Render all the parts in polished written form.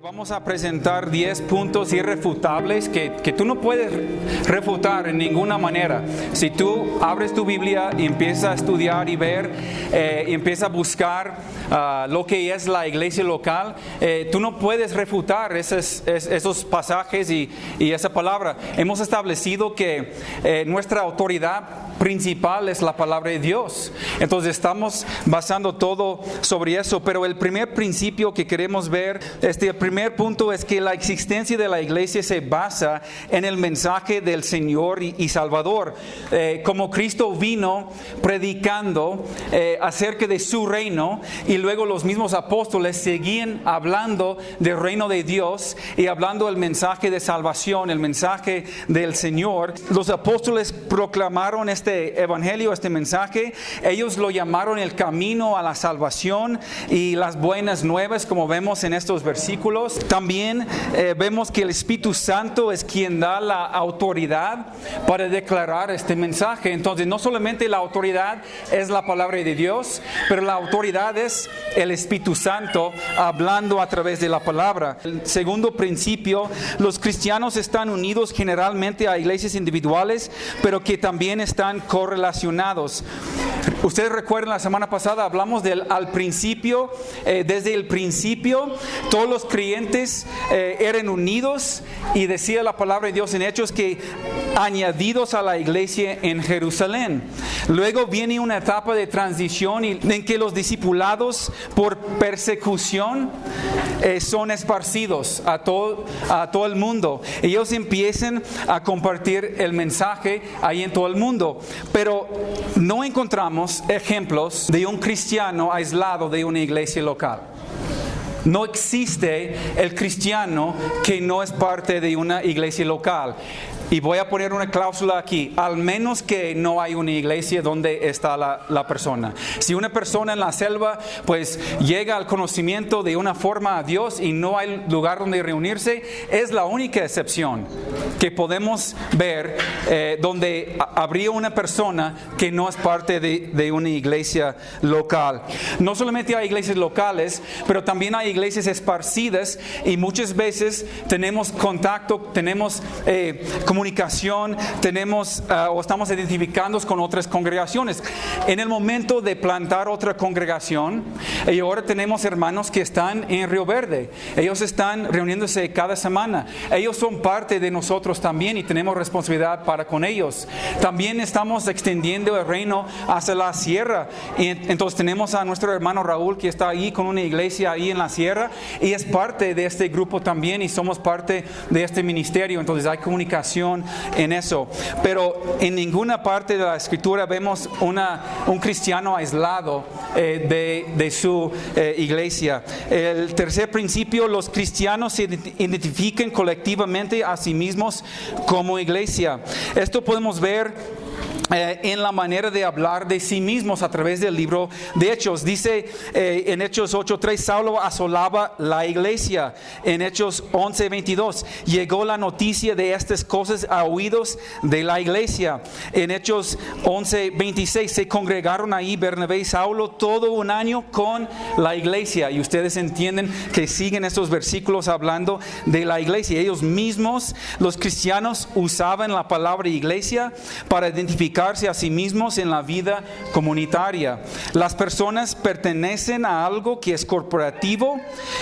Vamos a presentar 10 puntos irrefutables que tú no puedes refutar en ninguna manera. Si tú abres tu Biblia y empiezas a estudiar y ver, y empiezas a buscar lo que es la iglesia local, tú no puedes refutar esos pasajes y esa palabra. Hemos establecido que nuestra autoridad principal es la palabra de Dios. Entonces estamos basando todo sobre eso. Pero el primer principio que queremos ver, el primer punto es que la existencia de la iglesia se basa en el mensaje del Señor y Salvador. Como Cristo vino predicando acerca de su reino, y luego los mismos apóstoles seguían hablando del reino de Dios y hablando el mensaje de salvación, el mensaje del Señor. Los apóstoles proclamaron este evangelio, este mensaje. Ellos lo llamaron el camino a la salvación y las buenas nuevas, como vemos en estos versículos. También vemos que el Espíritu Santo es quien da la autoridad para declarar este mensaje. Entonces, no solamente la autoridad es la palabra de Dios, pero la autoridad es el Espíritu Santo hablando a través de la palabra. El segundo principio, los cristianos están unidos generalmente a iglesias individuales, pero que también están correlacionados. Ustedes recuerdan, la semana pasada hablamos al principio, desde el principio todos los creyentes eran unidos, y decía la palabra de Dios en Hechos que añadidos a la iglesia en Jerusalén. Luego viene una etapa de transición en que los discipulados por persecución son esparcidos a todo el mundo. Ellos empiezan a compartir el mensaje ahí en todo el mundo, pero no encontramos ejemplos de un cristiano aislado de una iglesia local. No existe el cristiano que no es parte de una iglesia local. Y voy a poner una cláusula aquí: al menos que no hay una iglesia donde está la persona. Si una persona en la selva pues llega al conocimiento de una forma a Dios y no hay lugar donde reunirse, es la única excepción que podemos ver donde habría una persona que no es parte de una iglesia local. No solamente hay iglesias locales, pero también hay iglesias esparcidas, y muchas veces tenemos contacto, tenemos comunicación, tenemos o estamos identificándonos con otras congregaciones. En el momento de plantar otra congregación, y ahora tenemos hermanos que están en Río Verde, ellos están reuniéndose cada semana, ellos son parte de nosotros también y tenemos responsabilidad para con ellos. También estamos extendiendo el reino hacia la sierra, y entonces tenemos a nuestro hermano Raúl que está ahí con una iglesia ahí en la sierra y es parte de este grupo también, y somos parte de este ministerio. Entonces hay comunicación en eso, pero en ninguna parte de la escritura vemos un cristiano aislado de su iglesia. El tercer principio: los cristianos se identifican colectivamente a sí mismos como iglesia. Esto podemos ver en la manera de hablar de sí mismos a través del libro de Hechos. Dice en Hechos 8:3, Saulo asolaba la iglesia. En Hechos 11:22, llegó la noticia de estas cosas a oídos de la iglesia. En Hechos 11:26, se congregaron ahí Bernabé y Saulo todo un año con la iglesia. Y ustedes entienden que siguen estos versículos hablando de la iglesia. Ellos mismos, los cristianos, usaban la palabra iglesia para identificar a sí mismos en la vida comunitaria. Las personas pertenecen a algo que es corporativo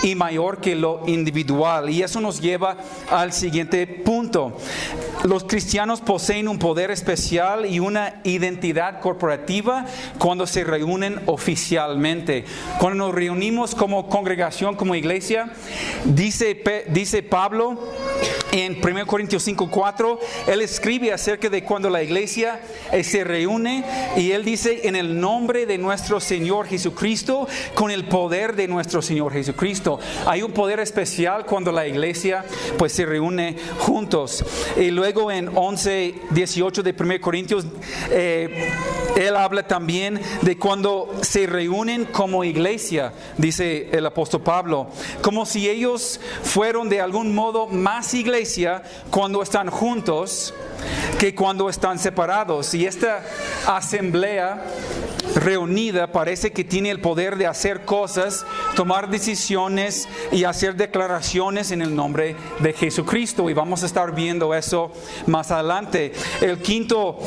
y mayor que lo individual, y eso nos lleva al siguiente punto. Los cristianos poseen un poder especial y una identidad corporativa cuando se reúnen oficialmente. Cuando nos reunimos como congregación, como iglesia, dice Pablo en 1 Corintios 5:4, él escribe acerca de cuando la iglesia se reúne, y él dice: en el nombre de nuestro Señor Jesucristo, con el poder de nuestro Señor Jesucristo. Hay un poder especial cuando la iglesia pues se reúne juntos. Y luego en 11:18 de 1 Corintios, él habla también de cuando se reúnen como iglesia, dice el apóstol Pablo, como si ellos fueron de algún modo más iglesia cuando están juntos que cuando están separados. Y esta asamblea reunida parece que tiene el poder de hacer cosas, tomar decisiones y hacer declaraciones en el nombre de Jesucristo. Y vamos a estar viendo eso más adelante. El quinto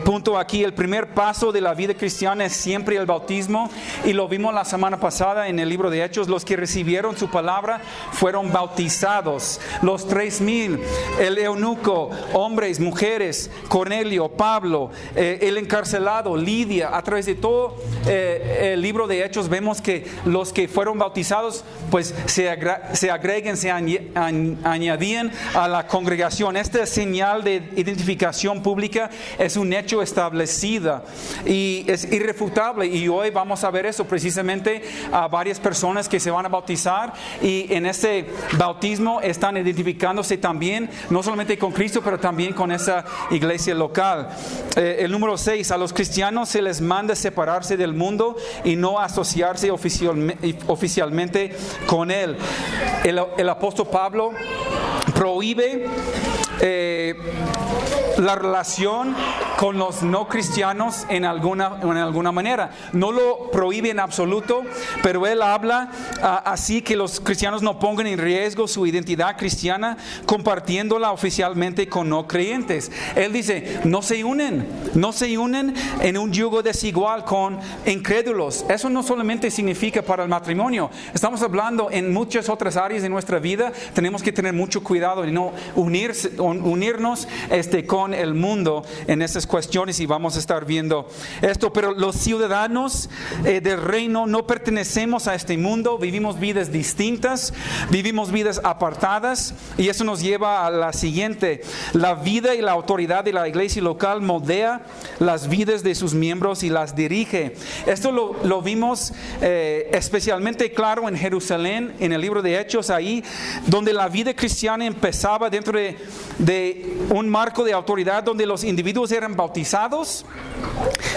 punto aquí, el primer paso de la vida cristiana es siempre el bautismo. Y lo vimos la semana pasada en el libro de Hechos. Los que recibieron su palabra fueron bautizados. Los 3,000, el eunuco, hombres, mujeres, Cornelio, Pablo, el encarcelado, Lidia. A través de todo el libro de Hechos vemos que los que fueron bautizados pues se agregan, se añadían a la congregación. Esta señal de identificación pública es un hecho establecido y es irrefutable, y hoy vamos a ver eso precisamente a varias personas que se van a bautizar, y en este bautismo están identificándose también no solamente con Cristo pero también con esa iglesia local. El número 6, a los cristianos se les manda separarse del mundo y no asociarse oficialmente con él. El apóstol Pablo prohíbe la relación con los no cristianos en alguna manera. No lo prohíbe en absoluto, pero él habla así que los cristianos no pongan en riesgo su identidad cristiana compartiéndola oficialmente con no creyentes. Él dice, no se unen en un yugo desigual con incrédulos. Eso no solamente significa para el matrimonio. Estamos hablando en muchas otras áreas de nuestra vida. Tenemos que tener mucho cuidado de no unirnos con el mundo en esas cuestiones, y vamos a estar viendo esto. Pero los ciudadanos del reino no pertenecemos a este mundo, vivimos vidas distintas, vivimos vidas apartadas, y eso nos lleva a la siguiente: la vida y la autoridad de la iglesia local moldea las vidas de sus miembros y las dirige. Esto lo vimos especialmente claro en Jerusalén, en el libro de Hechos, ahí donde la vida cristiana empezaba dentro de un marco de autoridad donde los individuos eran bautizados,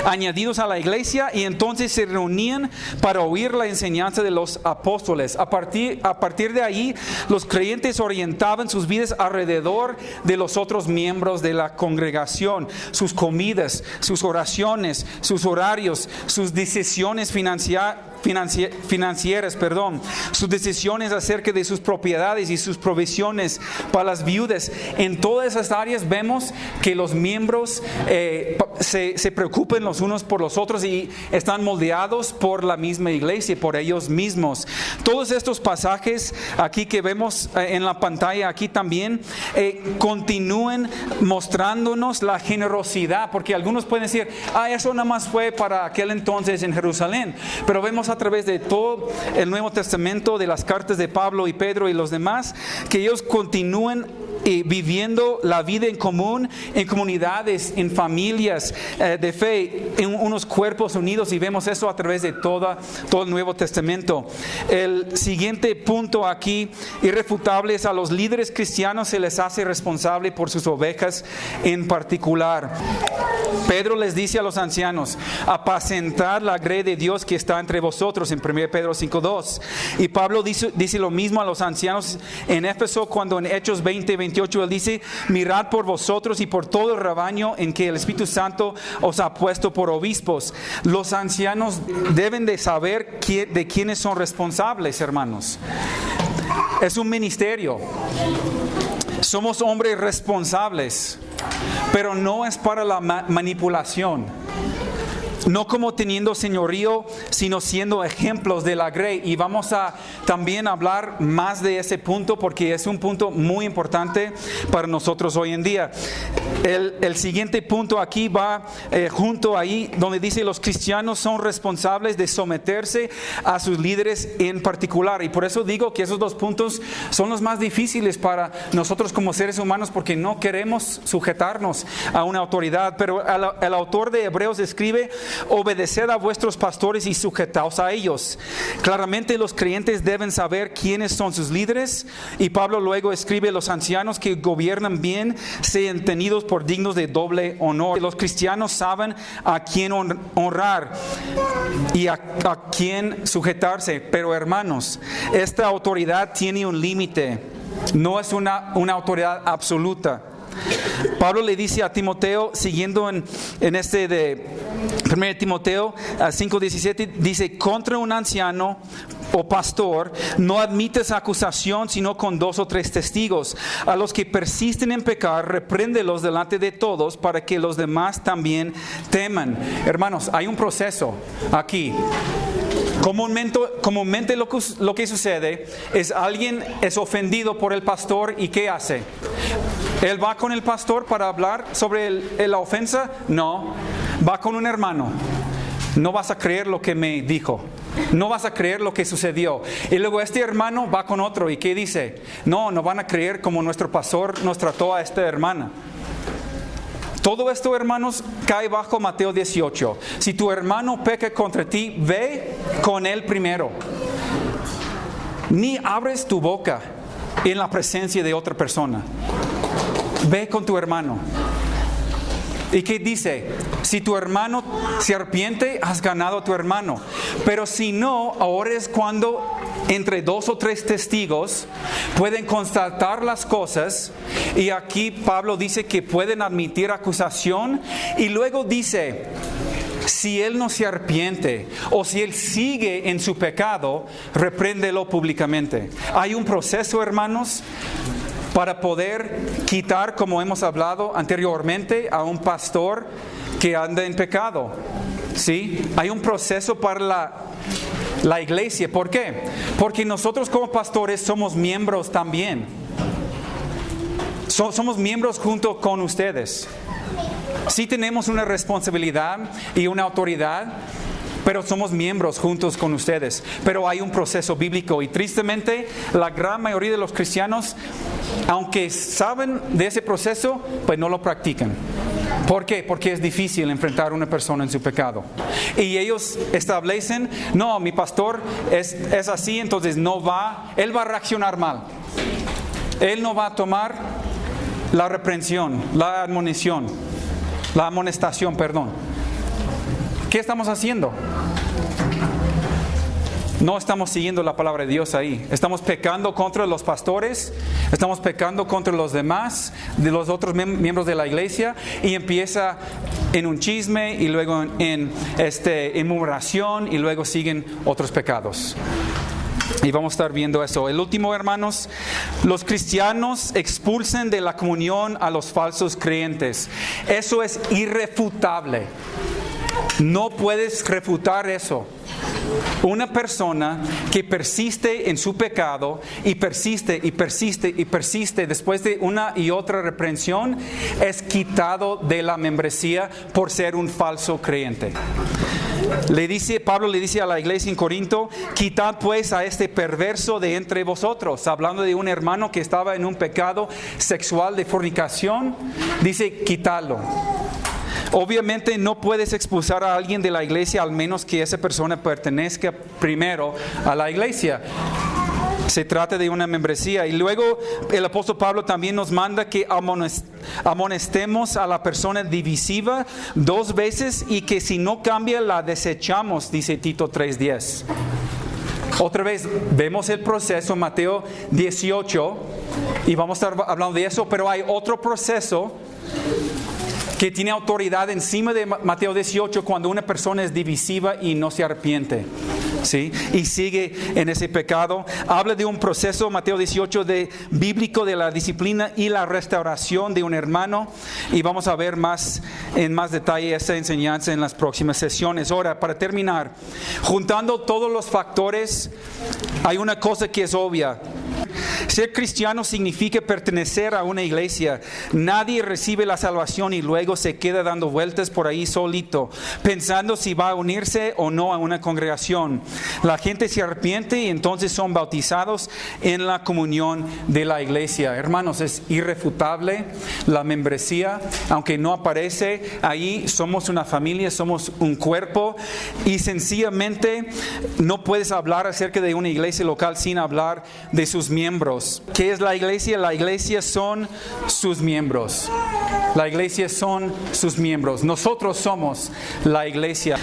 añadidos a la iglesia, y entonces se reunían para oír la enseñanza de los apóstoles. A partir de ahí, los creyentes orientaban sus vidas alrededor de los otros miembros de la congregación, sus comidas, sus oraciones, sus horarios, sus decisiones financieras, sus decisiones acerca de sus propiedades y sus provisiones para las viudas. En todas esas áreas vemos que los miembros se preocupan los unos por los otros y están moldeados por la misma iglesia, por ellos mismos. Todos estos pasajes aquí que vemos en la pantalla aquí también continúan mostrándonos la generosidad, porque algunos pueden decir, eso nada más fue para aquel entonces en Jerusalén, pero vemos a través de todo el Nuevo Testamento, de las cartas de Pablo y Pedro y los demás, que ellos continúan viviendo la vida en común, en comunidades, en familias de fe, en unos cuerpos unidos, y vemos eso a través de todo el Nuevo Testamento. El siguiente punto aquí, irrefutable, es a los líderes cristianos se les hace responsable por sus ovejas en particular. Pedro les dice a los ancianos, apacentad la grey de Dios que está entre vosotros, en 1 Pedro 5:2. Y Pablo dice lo mismo a los ancianos en Éfeso, cuando en Hechos 20:28 él dice, mirad por vosotros y por todo el rebaño en que el Espíritu Santo os ha puesto por obispos. Los ancianos deben de saber de quiénes son responsables, hermanos. Es un ministerio. Somos hombres responsables, pero no es para la manipulación. No como teniendo señorío, sino siendo ejemplos de la grey. Y vamos a también hablar más de ese punto, porque es un punto muy importante para nosotros hoy en día. El siguiente punto aquí va junto ahí, donde dice los cristianos son responsables de someterse a sus líderes en particular. Y por eso digo que esos dos puntos son los más difíciles para nosotros como seres humanos, porque no queremos sujetarnos a una autoridad. Pero el autor de Hebreos escribe, obedeced a vuestros pastores y sujetaos a ellos. Claramente los creyentes deben saber quiénes son sus líderes, y Pablo luego escribe, los ancianos que gobiernan bien sean tenidos por dignos de doble honor. Los cristianos saben a quién honrar y a quién sujetarse, pero hermanos, esta autoridad tiene un límite, no es una autoridad absoluta. Pablo le dice a Timoteo, siguiendo en este de 1 Timoteo 5:17 dice, contra un anciano o pastor no admites acusación sino con 2 o 3 testigos. A los que persisten en pecar, repréndelos delante de todos para que los demás también teman. Hermanos, hay un proceso aquí. Comúnmente lo que sucede es alguien es ofendido por el pastor y ¿qué hace? ¿Él va con el pastor para hablar sobre la ofensa? No, va con un hermano. No vas a creer lo que me dijo. No vas a creer lo que sucedió. Y luego este hermano va con otro y ¿qué dice? No van a creer como nuestro pastor nos trató a esta hermana. Todo esto, hermanos, cae bajo Mateo 18. Si tu hermano peca contra ti, ve con él primero. Ni abres tu boca en la presencia de otra persona. Ve con tu hermano. ¿Y qué dice? Si tu hermano se arrepiente, has ganado a tu hermano. Pero si no, ahora es cuando entre 2 o 3 testigos pueden constatar las cosas. Y aquí Pablo dice que pueden admitir acusación. Y luego dice, si él no se arrepiente o si él sigue en su pecado, repréndelo públicamente. Hay un proceso, hermanos, para poder quitar, como hemos hablado anteriormente, a un pastor que anda en pecado. ¿Sí? Hay un proceso para la iglesia. ¿Por qué? Porque nosotros como pastores somos miembros también. Somos miembros junto con ustedes. Sí tenemos una responsabilidad y una autoridad, pero somos miembros juntos con ustedes. Pero hay un proceso bíblico y tristemente la gran mayoría de los cristianos, aunque saben de ese proceso, pues no lo practican. ¿Por qué? Porque es difícil enfrentar a una persona en su pecado. Y ellos establecen, no, mi pastor es así, entonces él va a reaccionar mal. Él no va a tomar la reprensión, la amonestación, perdón. ¿Qué estamos haciendo? No estamos siguiendo la palabra de Dios ahí. Estamos pecando contra los pastores, estamos pecando contra los demás, de los otros miembros de la iglesia, y empieza en un chisme y luego en murmuración y luego siguen otros pecados. Y vamos a estar viendo eso. El último, hermanos, los cristianos expulsan de la comunión a los falsos creyentes. Eso es irrefutable. No puedes refutar eso. Una persona que persiste en su pecado y persiste después de una y otra reprensión es quitado de la membresía por ser un falso creyente. Pablo le dice a la iglesia en Corinto, quitad pues a este perverso de entre vosotros, hablando de un hermano que estaba en un pecado sexual de fornicación, dice quitadlo. Obviamente no puedes expulsar a alguien de la iglesia al menos que esa persona pertenezca primero a la iglesia. Se trata de una membresía. Y luego el apóstol Pablo también nos manda que amonestemos a la persona divisiva 2 veces y que si no cambia la desechamos, dice Tito 3:10. Otra vez vemos el proceso, Mateo 18, y vamos a estar hablando de eso, pero hay otro proceso que tiene autoridad encima de Mateo 18 cuando una persona es divisiva y no se arrepiente, ¿sí? Y sigue en ese pecado. Habla de un proceso, Mateo 18, bíblico de la disciplina y la restauración de un hermano. Y vamos a ver en más detalle esa enseñanza en las próximas sesiones. Ahora, para terminar, juntando todos los factores, hay una cosa que es obvia. Ser cristiano significa pertenecer a una iglesia. Nadie recibe la salvación y luego se queda dando vueltas por ahí solito, pensando si va a unirse o no a una congregación. La gente se arrepiente y entonces son bautizados en la comunión de la iglesia. Hermanos, es irrefutable la membresía, aunque no aparece ahí, somos una familia, somos un cuerpo, y sencillamente no puedes hablar acerca de una iglesia local sin hablar de su sus miembros. ¿Qué es la iglesia? La iglesia son sus miembros. La iglesia son sus miembros. Nosotros somos la iglesia.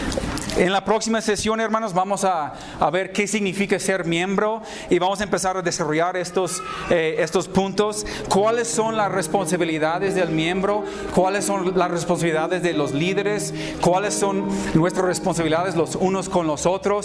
En la próxima sesión, hermanos, vamos a ver qué significa ser miembro y vamos a empezar a desarrollar estos puntos. ¿Cuáles son las responsabilidades del miembro? ¿Cuáles son las responsabilidades de los líderes? ¿Cuáles son nuestras responsabilidades los unos con los otros?